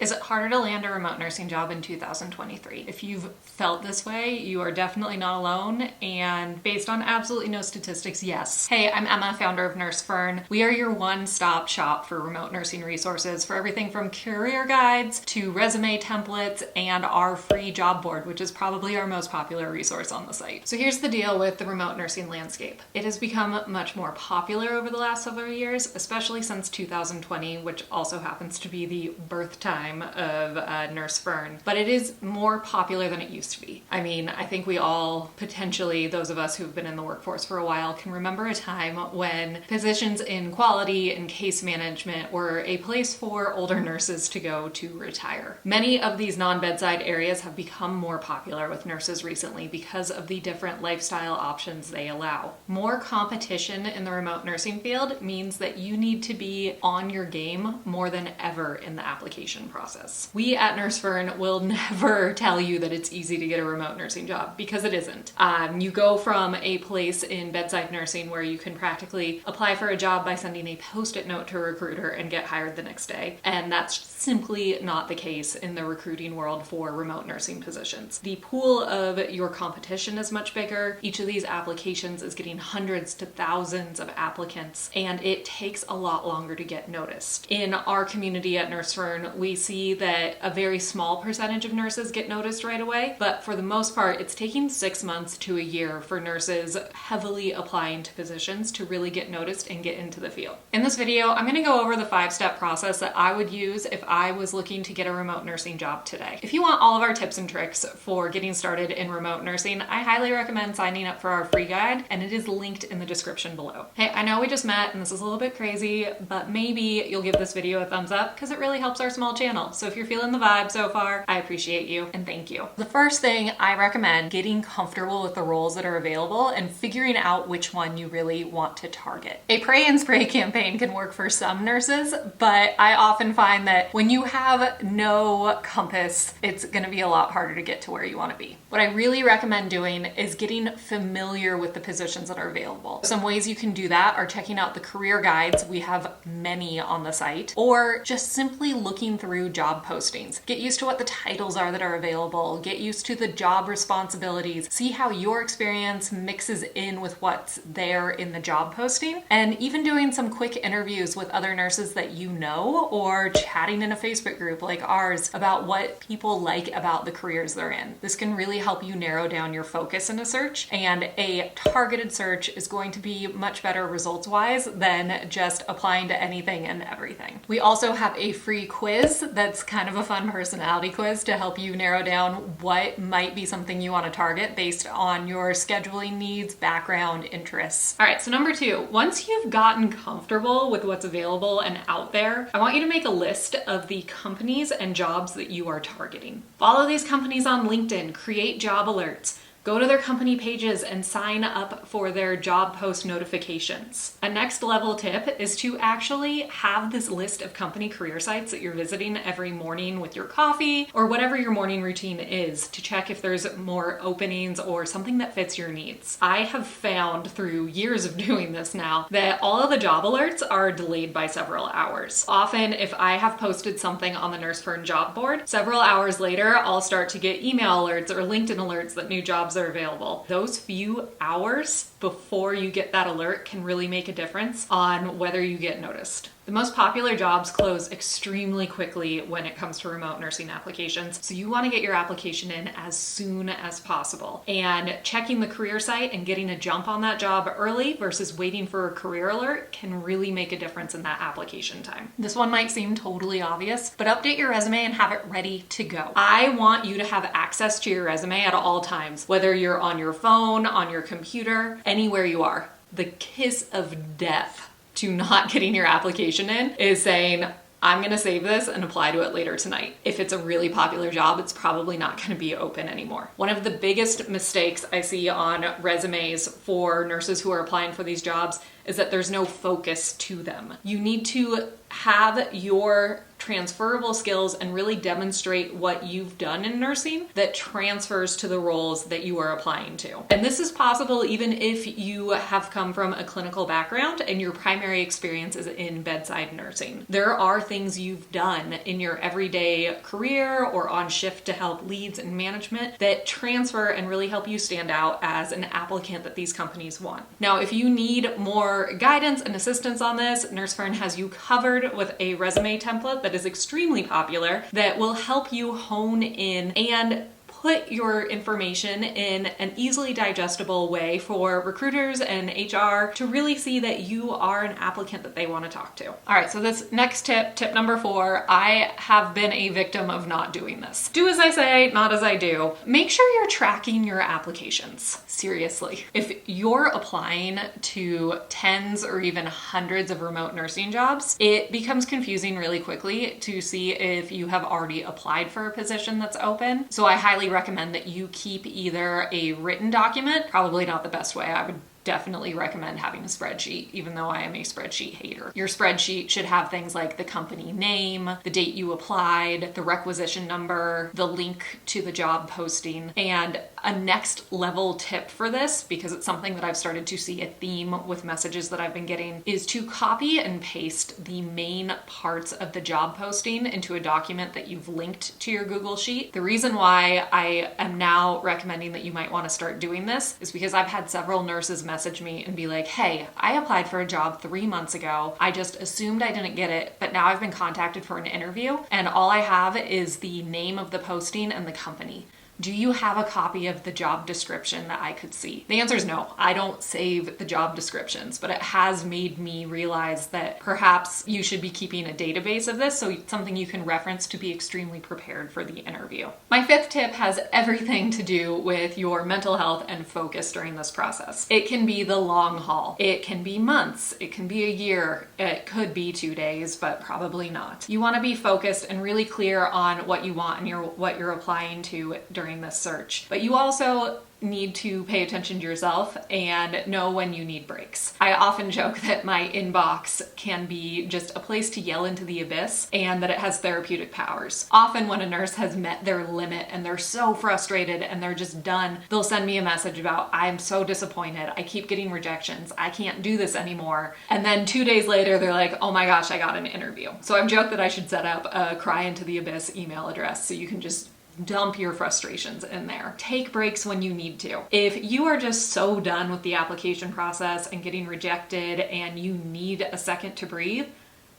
Is it harder to land a remote nursing job in 2023? If you've felt this way, you are definitely not alone, and based on absolutely no statistics, yes. Hey, I'm Emma, founder of Nurse Fern. We are your one-stop shop for remote nursing resources for everything from career guides to resume templates and our free job board, which is probably our most popular resource on the site. So here's the deal with the remote nursing landscape. It has become much more popular over the last several years, especially since 2020, which also happens to be the birth time of Nurse Fern, but it is more popular than it used to be. I mean, I think we all, potentially those of us who've been in the workforce for a while, can remember a time when positions in quality and case management were a place for older nurses to go to retire. Many of these non-bedside areas have become more popular with nurses recently because of the different lifestyle options they allow. More competition in the remote nursing field means that you need to be on your game more than ever in the application process. We at Nurse Fern will never tell you that it's easy to get a remote nursing job, because it isn't. You go from a place in bedside nursing where you can practically apply for a job by sending a post-it note to a recruiter and get hired the next day, and that's simply not the case in the recruiting world for remote nursing positions. The pool of your competition is much bigger. Each of these applications is getting hundreds to thousands of applicants, and it takes a lot longer to get noticed. In our community at Nurse Fern, we see that a very small percentage of nurses get noticed right away, but for the most part, it's taking 6 months to a year for nurses heavily applying to positions to really get noticed and get into the field. In this video, I'm going to go over the 5-step process that I would use if I was looking to get a remote nursing job today. If you want all of our tips and tricks for getting started in remote nursing, I highly recommend signing up for our free guide, and it is linked in the description below. Hey, I know we just met and this is a little bit crazy, but maybe you'll give this video a thumbs up because it really helps our small channel. So if you're feeling the vibe so far, I appreciate you and thank you. The first thing I recommend, getting comfortable with the roles that are available and figuring out which one you really want to target. A pray and spray campaign can work for some nurses, but I often find that when you have no compass, it's going to be a lot harder to get to where you want to be. What I really recommend doing is getting familiar with the positions that are available. Some ways you can do that are checking out the career guides. We have many on the site, or just simply looking through job postings. Get used to what the titles are that are available, get used to the job responsibilities, see how your experience mixes in with what's there in the job posting, and even doing some quick interviews with other nurses that you know, or chatting in a Facebook group like ours about what people like about the careers they're in. This can really help you narrow down your focus in a search, and a targeted search is going to be much better results-wise than just applying to anything and everything. We also have a free quiz that's kind of a fun personality quiz to help you narrow down what might be something you want to target based on your scheduling needs, background, interests. All right, so number 2, once you've gotten comfortable with what's available and out there, I want you to make a list of the companies and jobs that you are targeting. Follow these companies on LinkedIn, create job alerts. Go to their company pages and sign up for their job post notifications. A next level tip is to actually have this list of company career sites that you're visiting every morning with your coffee or whatever your morning routine is to check if there's more openings or something that fits your needs. I have found through years of doing this now that all of the job alerts are delayed by several hours. Often if I have posted something on the Nurse Fern job board, several hours later I'll start to get email alerts or LinkedIn alerts that new jobs are available. Those few hours before you get that alert can really make a difference on whether you get noticed. The most popular jobs close extremely quickly when it comes to remote nursing applications, so you want to get your application in as soon as possible. And checking the career site and getting a jump on that job early versus waiting for a career alert can really make a difference in that application time. This one might seem totally obvious, but update your resume and have it ready to go. I want you to have access to your resume at all times, whether you're on your phone, on your computer, anywhere you are. The kiss of death to not getting your application in is saying, I'm gonna save this and apply to it later tonight. If it's a really popular job, it's probably not gonna be open anymore. One of the biggest mistakes I see on resumes for nurses who are applying for these jobs is that there's no focus to them. You need to have your transferable skills and really demonstrate what you've done in nursing that transfers to the roles that you are applying to. And this is possible even if you have come from a clinical background and your primary experience is in bedside nursing. There are things you've done in your everyday career or on shift to help leads and management that transfer and really help you stand out as an applicant that these companies want. Now, if you need more guidance and assistance on this, Nurse Fern has you covered with a resume template that is extremely popular that will help you hone in and put your information in an easily digestible way for recruiters and HR to really see that you are an applicant that they want to talk to. All right, so this next tip number 4, I have been a victim of not doing this. Do as I say, not as I do. Make sure you're tracking your applications. Seriously. If you're applying to tens or even hundreds of remote nursing jobs, it becomes confusing really quickly to see if you have already applied for a position that's open. So I highly recommend that you keep either a written document, probably not the best way. I would definitely recommend having a spreadsheet, even though I am a spreadsheet hater. Your spreadsheet should have things like the company name, the date you applied, the requisition number, the link to the job posting, and a next level tip for this, because it's something that I've started to see a theme with messages that I've been getting, is to copy and paste the main parts of the job posting into a document that you've linked to your Google Sheet. The reason why I am now recommending that you might want to start doing this is because I've had several nurses message me and be like, hey, I applied for a job 3 months ago. I just assumed I didn't get it, but now I've been contacted for an interview and all I have is the name of the posting and the company. Do you have a copy of the job description that I could see? The answer is no. I don't save the job descriptions, but it has made me realize that perhaps you should be keeping a database of this, so it's something you can reference to be extremely prepared for the interview. My 5th tip has everything to do with your mental health and focus during this process. It can be the long haul. It can be months. It can be a year. It could be 2 days, but probably not. You want to be focused and really clear on what you want and what you're applying to during this search. But you also need to pay attention to yourself and know when you need breaks. I often joke that my inbox can be just a place to yell into the abyss and that it has therapeutic powers. Often when a nurse has met their limit and they're so frustrated and they're just done, they'll send me a message about, I'm so disappointed. I keep getting rejections. I can't do this anymore. And then 2 days later, they're like, oh my gosh, I got an interview. So I've joked that I should set up a cry into the abyss email address so you can just dump your frustrations in there. Take breaks when you need to. If you are just so done with the application process and getting rejected and you need a second to breathe,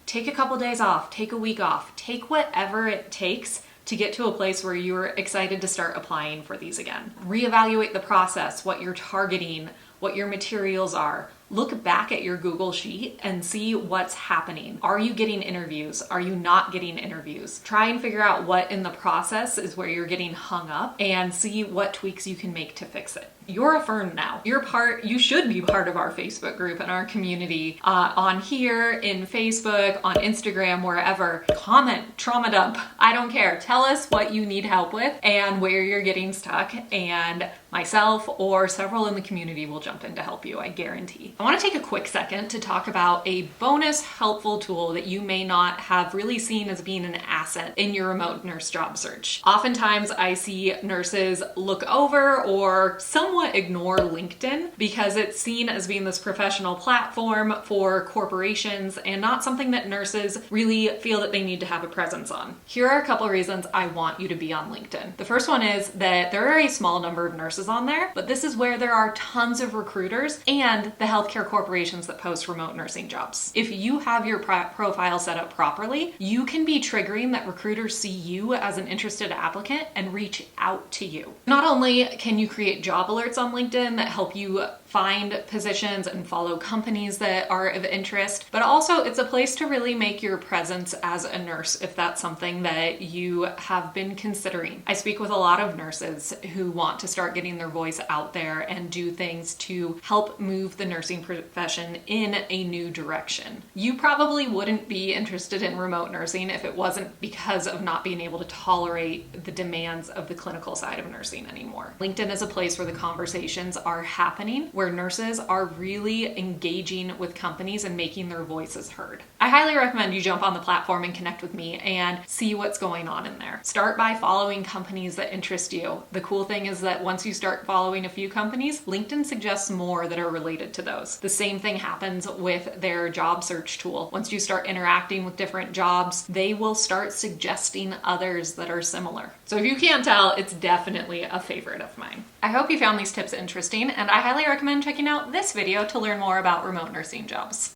take a couple days off, take a week off, take whatever it takes to get to a place where you're excited to start applying for these again. Reevaluate the process, what you're targeting, what your materials are. Look back at your Google Sheet and see what's happening. Are you getting interviews? Are you not getting interviews? Try and figure out what in the process is where you're getting hung up and see what tweaks you can make to fix it. You're a Fern now. You should be part of our Facebook group and our community on here, in Facebook, on Instagram, wherever. Comment, trauma dump. I don't care. Tell us what you need help with and where you're getting stuck, and myself or several in the community will jump in to help you, I guarantee. I want to take a quick second to talk about a bonus helpful tool that you may not have really seen as being an asset in your remote nurse job search. Oftentimes I see nurses look over or somewhat ignore LinkedIn because it's seen as being this professional platform for corporations and not something that nurses really feel that they need to have a presence on. Here are a couple of reasons I want you to be on LinkedIn. The first one is that there are a small number of nurses on there, but this is where there are tons of recruiters and the healthcare corporations that post remote nursing jobs. If you have your profile set up properly, you can be triggering that recruiters see you as an interested applicant and reach out to you. Not only can you create job alerts on LinkedIn that help you find positions and follow companies that are of interest, but also it's a place to really make your presence as a nurse if that's something that you have been considering. I speak with a lot of nurses who want to start getting their voice out there and do things to help move the nursing profession in a new direction. You probably wouldn't be interested in remote nursing if it wasn't because of not being able to tolerate the demands of the clinical side of nursing anymore. LinkedIn is a place where the conversations are happening, where nurses are really engaging with companies and making their voices heard. I I highly recommend you jump on the platform and connect with me and see what's going on in there. Start by following companies that interest you. The cool thing is that once you start following a few companies, LinkedIn suggests more that are related to those. The same thing happens with their job search tool. Once you start interacting with different jobs, they will start suggesting others that are similar. So if you can't tell, it's definitely a favorite of mine. I hope you found these tips interesting, and I highly recommend checking out this video to learn more about remote nursing jobs.